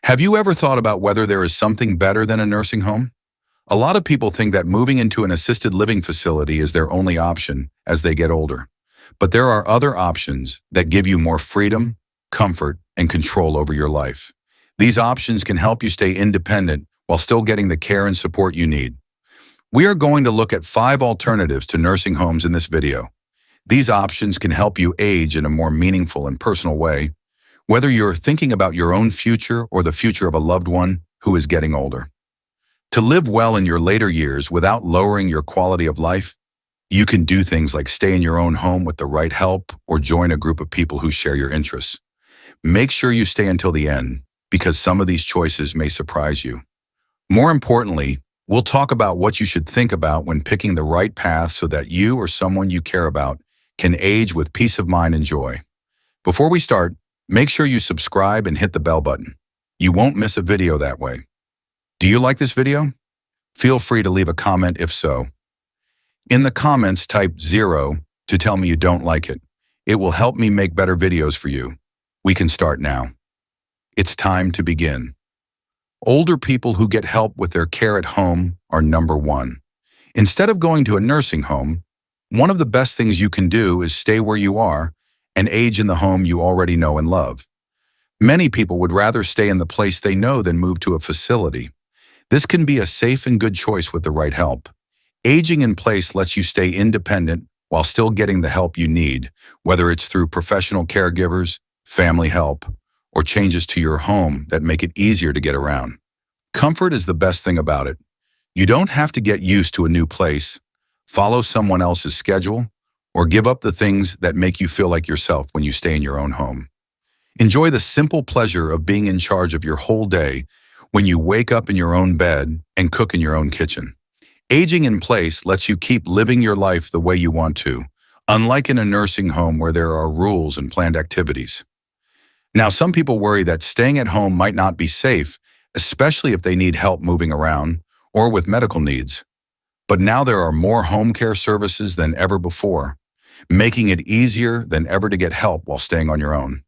Have you ever thought about whether there is something better than a nursing home? A lot of people think that moving into an assisted living facility is their only option as they get older. But there are other options that give you more freedom, comfort, and control over your life. These options can help you stay independent while still getting the care and support you need. We are going to look at 5 alternatives to nursing homes in this video. These options can help you age in a more meaningful and personal way, whether you're thinking about your own future or the future of a loved one who is getting older. To live well in your later years without lowering your quality of life, you can do things like stay in your own home with the right help or join a group of people who share your interests. Make sure you stay until the end, because some of these choices may surprise you. More importantly, we'll talk about what you should think about when picking the right path so that you or someone you care about can age with peace of mind and joy. Before we start, make sure you subscribe and hit the bell button. You won't miss a video that way. Do you like this video? Feel free to leave a comment if so. In the comments, type 0 to tell me you don't like it. It will help me make better videos for you. We can start now. It's time to begin. Older people who get help with their care at home are number 1. Instead of going to a nursing home, one of the best things you can do is stay where you are and age in the home you already know and love. Many people would rather stay in the place they know than move to a facility. This can be a safe and good choice with the right help. Aging in place lets you stay independent while still getting the help you need, whether it's through professional caregivers, family help, or changes to your home that make it easier to get around. Comfort is the best thing about it. You don't have to get used to a new place, follow someone else's schedule, or give up the things that make you feel like yourself when you stay in your own home. Enjoy the simple pleasure of being in charge of your whole day when you wake up in your own bed and cook in your own kitchen. Aging in place lets you keep living your life the way you want to, unlike in a nursing home where there are rules and planned activities. Now, some people worry that staying at home might not be safe, especially if they need help moving around or with medical needs. But now there are more home care services than ever before, making it easier than ever to get help while staying on your own.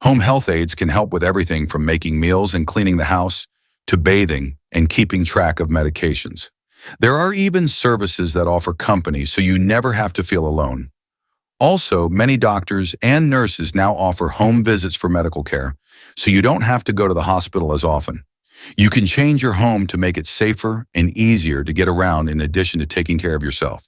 Home health aides can help with everything from making meals and cleaning the house to bathing and keeping track of medications. There are even services that offer company so you never have to feel alone. Also, many doctors and nurses now offer home visits for medical care, so you don't have to go to the hospital as often. You can change your home to make it safer and easier to get around in addition to taking care of yourself.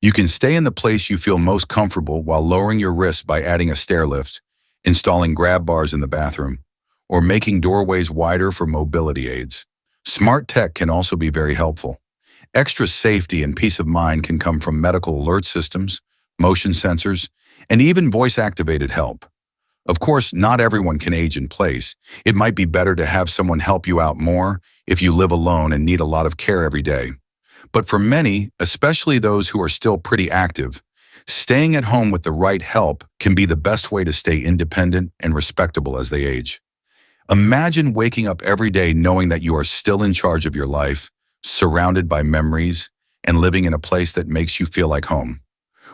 You can stay in the place you feel most comfortable while lowering your risk by adding a stair lift, installing grab bars in the bathroom, or making doorways wider for mobility aids. Smart tech can also be very helpful. Extra safety and peace of mind can come from medical alert systems, motion sensors, and even voice-activated help. Of course, not everyone can age in place. It might be better to have someone help you out more if you live alone and need a lot of care every day. But for many, especially those who are still pretty active, staying at home with the right help can be the best way to stay independent and respectable as they age. Imagine waking up every day knowing that you are still in charge of your life, surrounded by memories, and living in a place that makes you feel like home.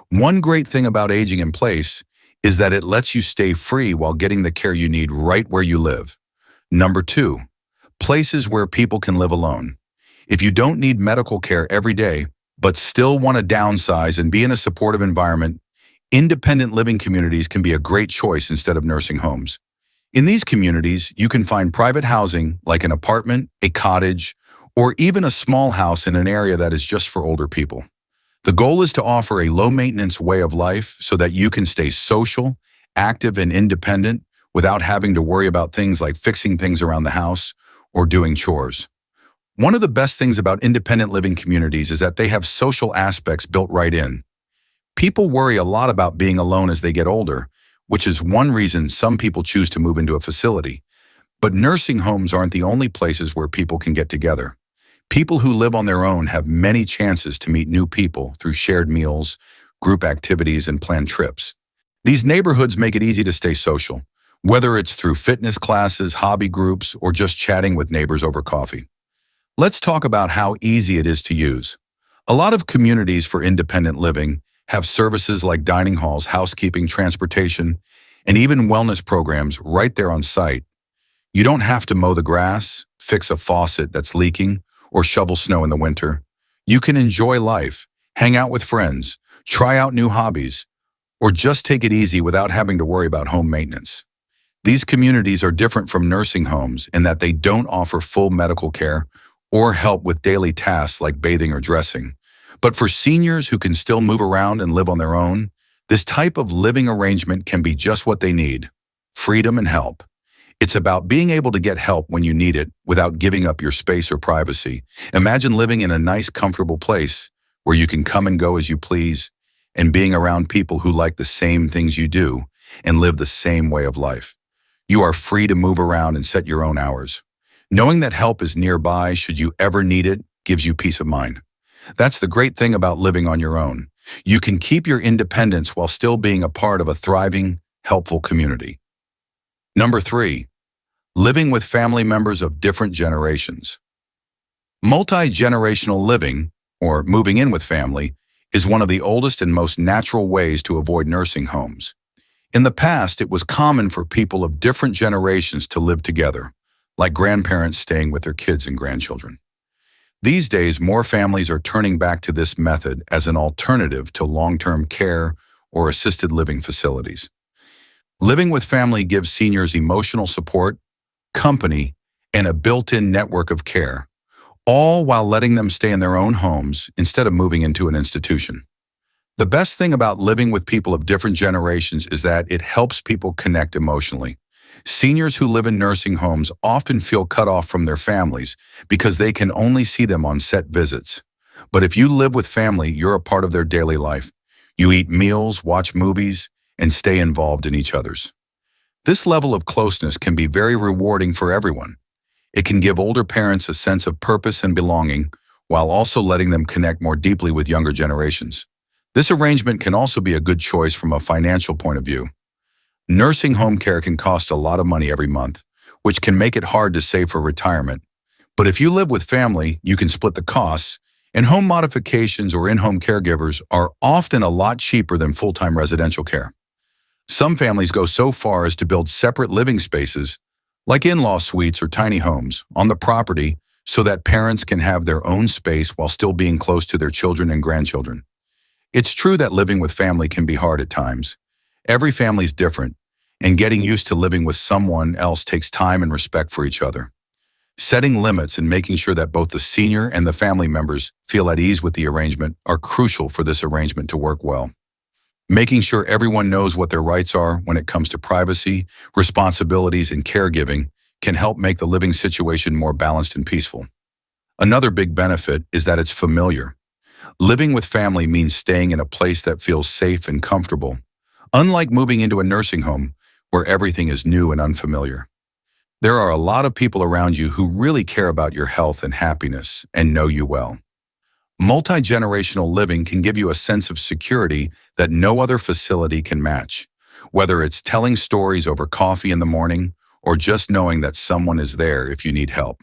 One great thing about aging in place is that it lets you stay free while getting the care you need right where you live. Number 2, places where people can live alone. If you don't need medical care every day, but still want to downsize and be in a supportive environment, independent living communities can be a great choice instead of nursing homes. In these communities, you can find private housing like an apartment, a cottage, or even a small house in an area that is just for older people. The goal is to offer a low-maintenance way of life so that you can stay social, active, and independent without having to worry about things like fixing things around the house or doing chores. One of the best things about independent living communities is that they have social aspects built right in. People worry a lot about being alone as they get older, which is one reason some people choose to move into a facility. But nursing homes aren't the only places where people can get together. People who live on their own have many chances to meet new people through shared meals, group activities, and planned trips. These neighborhoods make it easy to stay social, whether it's through fitness classes, hobby groups, or just chatting with neighbors over coffee. Let's talk about how easy it is to use. A lot of communities for independent living have services like dining halls, housekeeping, transportation, and even wellness programs right there on site. You don't have to mow the grass, fix a faucet that's leaking, or shovel snow in the winter. You can enjoy life, hang out with friends, try out new hobbies, or just take it easy without having to worry about home maintenance. These communities are different from nursing homes in that they don't offer full medical care or help with daily tasks like bathing or dressing. But for seniors who can still move around and live on their own, this type of living arrangement can be just what they need: freedom and help. It's about being able to get help when you need it without giving up your space or privacy. Imagine living in a nice, comfortable place where you can come and go as you please, and being around people who like the same things you do and live the same way of life. You are free to move around and set your own hours. Knowing that help is nearby should you ever need it gives you peace of mind. That's the great thing about living on your own. You can keep your independence while still being a part of a thriving, helpful community. Number 3, living with family members of different generations. Multi-generational living, or moving in with family, is one of the oldest and most natural ways to avoid nursing homes. In the past, it was common for people of different generations to live together, like grandparents staying with their kids and grandchildren. These days, more families are turning back to this method as an alternative to long-term care or assisted living facilities. Living with family gives seniors emotional support, company, and a built-in network of care, all while letting them stay in their own homes instead of moving into an institution. The best thing about living with people of different generations is that it helps people connect emotionally. Seniors who live in nursing homes often feel cut off from their families because they can only see them on set visits. But if you live with family, you're a part of their daily life. You eat meals, watch movies, and stay involved in each other's. This level of closeness can be very rewarding for everyone. It can give older parents a sense of purpose and belonging, while also letting them connect more deeply with younger generations. This arrangement can also be a good choice from a financial point of view. Nursing home care can cost a lot of money every month, which can make it hard to save for retirement. But if you live with family, you can split the costs, and home modifications or in-home caregivers are often a lot cheaper than full-time residential care. Some families go so far as to build separate living spaces, like in-law suites or tiny homes, on the property so that parents can have their own space while still being close to their children and grandchildren. It's true that living with family can be hard at times. Every family's different, and getting used to living with someone else takes time and respect for each other. Setting limits and making sure that both the senior and the family members feel at ease with the arrangement are crucial for this arrangement to work well. Making sure everyone knows what their rights are when it comes to privacy, responsibilities, and caregiving can help make the living situation more balanced and peaceful. Another big benefit is that it's familiar. Living with family means staying in a place that feels safe and comfortable, unlike moving into a nursing home where everything is new and unfamiliar. There are a lot of people around you who really care about your health and happiness and know you well. Multi-generational living can give you a sense of security that no other facility can match, whether it's telling stories over coffee in the morning or just knowing that someone is there if you need help.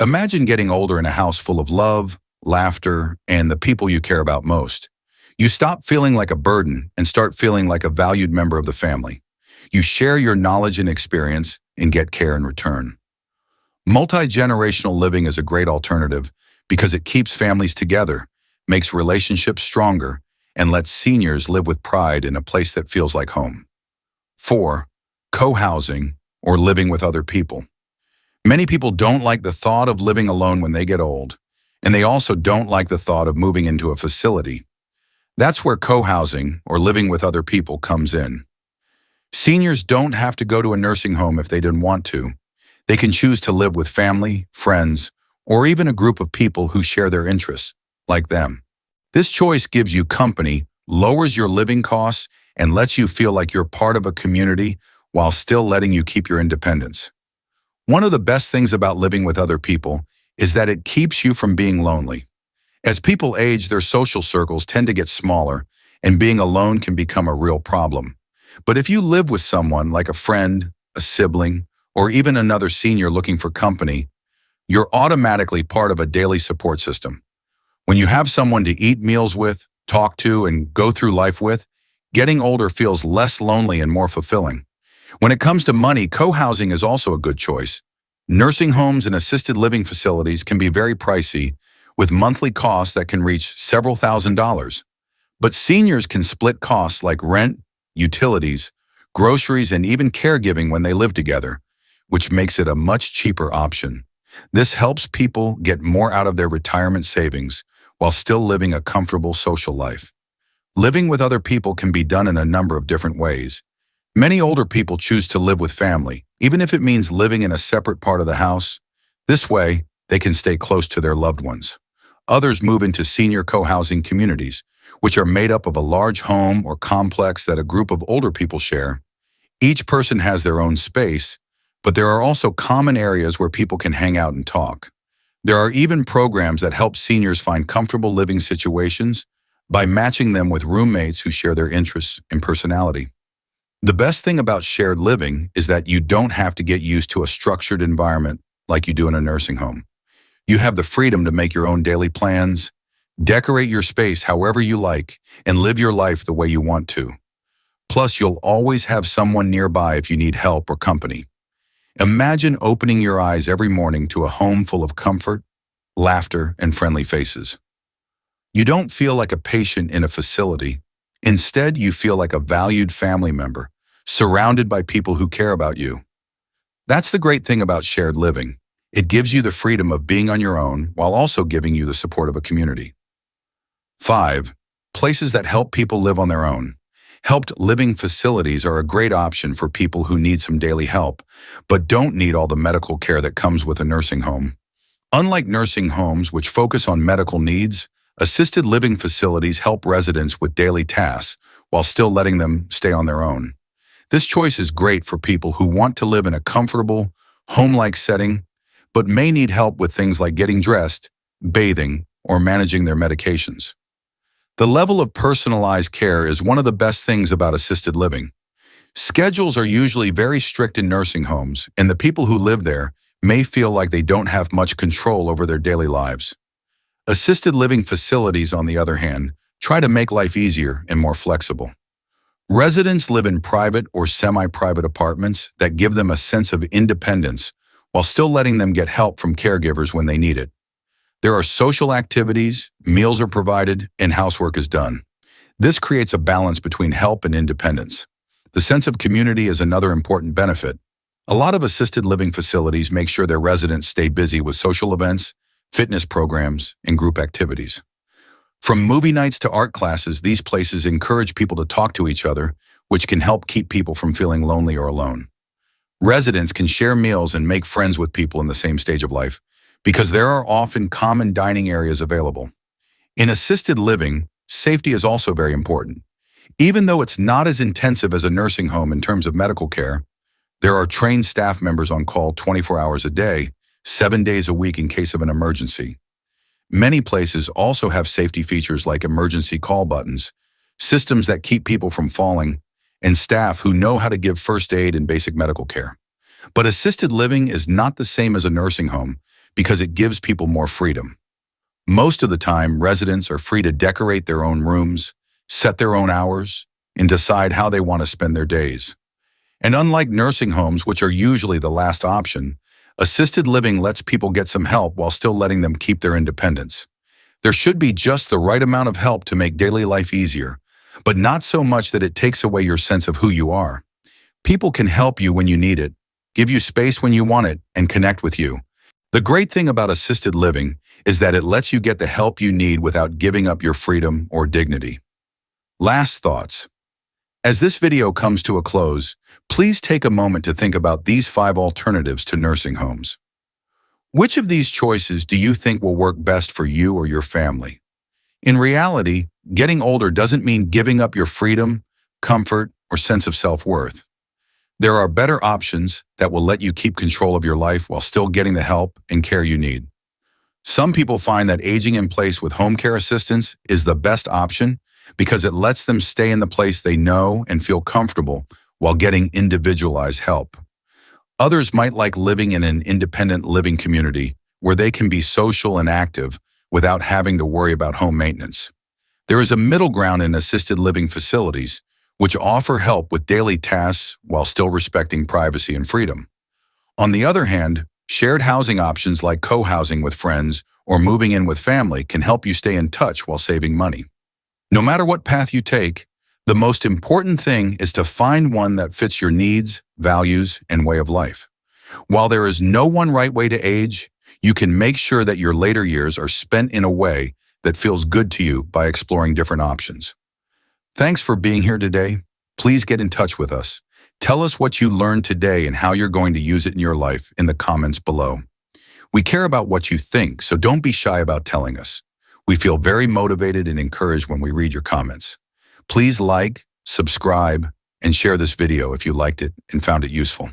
Imagine getting older in a house full of love, laughter, and the people you care about most. You stop feeling like a burden and start feeling like a valued member of the family. You share your knowledge and experience and get care in return. Multi-generational living is a great alternative because it keeps families together, makes relationships stronger, and lets seniors live with pride in a place that feels like home. 4. Co-housing, or living with other people. Many people don't like the thought of living alone when they get old, and they also don't like the thought of moving into a facility. That's where co-housing, or living with other people, comes in. Seniors don't have to go to a nursing home if they didn't want to. They can choose to live with family, friends, or even a group of people who share their interests, like them. This choice gives you company, lowers your living costs, and lets you feel like you're part of a community while still letting you keep your independence. One of the best things about living with other people is that it keeps you from being lonely. As people age, their social circles tend to get smaller, and being alone can become a real problem. But if you live with someone like a friend, a sibling, or even another senior looking for company, you're automatically part of a daily support system. When you have someone to eat meals with, talk to, and go through life with, getting older feels less lonely and more fulfilling. When it comes to money, co-housing is also a good choice. Nursing homes and assisted living facilities can be very pricey, with monthly costs that can reach several $1,000s. But seniors can split costs like rent, utilities, groceries, and even caregiving when they live together, which makes it a much cheaper option. This helps people get more out of their retirement savings while still living a comfortable social life. Living with other people can be done in a number of different ways. Many older people choose to live with family, even if it means living in a separate part of the house. This way, they can stay close to their loved ones. Others move into senior co-housing communities, which are made up of a large home or complex that a group of older people share. Each person has their own space, but there are also common areas where people can hang out and talk. There are even programs that help seniors find comfortable living situations by matching them with roommates who share their interests and personality. The best thing about shared living is that you don't have to get used to a structured environment like you do in a nursing home. You have the freedom to make your own daily plans, decorate your space however you like, and live your life the way you want to. Plus, you'll always have someone nearby if you need help or company. Imagine opening your eyes every morning to a home full of comfort, laughter, and friendly faces. You don't feel like a patient in a facility. Instead, you feel like a valued family member, surrounded by people who care about you. That's the great thing about shared living. It gives you the freedom of being on your own while also giving you the support of a community. 5. Places that help people live on their own. Helped living facilities are a great option for people who need some daily help, but don't need all the medical care that comes with a nursing home. Unlike nursing homes, which focus on medical needs, assisted living facilities help residents with daily tasks while still letting them stay on their own. This choice is great for people who want to live in a comfortable, home-like setting, but may need help with things like getting dressed, bathing, or managing their medications. The level of personalized care is one of the best things about assisted living. Schedules are usually very strict in nursing homes, and the people who live there may feel like they don't have much control over their daily lives. Assisted living facilities, on the other hand, try to make life easier and more flexible. Residents live in private or semi-private apartments that give them a sense of independence while still letting them get help from caregivers when they need it. There are social activities, meals are provided, and housework is done. This creates a balance between help and independence. The sense of community is another important benefit. A lot of assisted living facilities make sure their residents stay busy with social events, fitness programs, and group activities. From movie nights to art classes, these places encourage people to talk to each other, which can help keep people from feeling lonely or alone. Residents can share meals and make friends with people in the same stage of life, because there are often common dining areas available. In assisted living, safety is also very important. Even though it's not as intensive as a nursing home in terms of medical care, there are trained staff members on call 24 hours a day, 7 days a week in case of an emergency. Many places also have safety features like emergency call buttons, systems that keep people from falling, and staff who know how to give first aid and basic medical care. But assisted living is not the same as a nursing home because it gives people more freedom. Most of the time, residents are free to decorate their own rooms, set their own hours, and decide how they want to spend their days. And unlike nursing homes, which are usually the last option, assisted living lets people get some help while still letting them keep their independence. There should be just the right amount of help to make daily life easier, but not so much that it takes away your sense of who you are. People can help you when you need it, give you space when you want it, and connect with you. The great thing about assisted living is that it lets you get the help you need without giving up your freedom or dignity. Last thoughts. As this video comes to a close, please take a moment to think about these 5 alternatives to nursing homes. Which of these choices do you think will work best for you or your family? In reality, getting older doesn't mean giving up your freedom, comfort, or sense of self-worth. There are better options that will let you keep control of your life while still getting the help and care you need. Some people find that aging in place with home care assistance is the best option because it lets them stay in the place they know and feel comfortable while getting individualized help. Others might like living in an independent living community where they can be social and active without having to worry about home maintenance. There is a middle ground in assisted living facilities which offer help with daily tasks while still respecting privacy and freedom. On the other hand, shared housing options like co-housing with friends or moving in with family can help you stay in touch while saving money. No matter what path you take, the most important thing is to find one that fits your needs, values, and way of life. While there is no one right way to age, you can make sure that your later years are spent in a way that feels good to you by exploring different options. Thanks for being here today. Please get in touch with us. Tell us what you learned today and how you're going to use it in your life in the comments below. We care about what you think, so don't be shy about telling us. We feel very motivated and encouraged when we read your comments. Please like, subscribe, and share this video if you liked it and found it useful.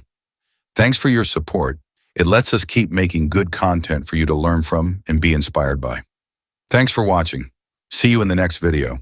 Thanks for your support. It lets us keep making good content for you to learn from and be inspired by. Thanks for watching. See you in the next video.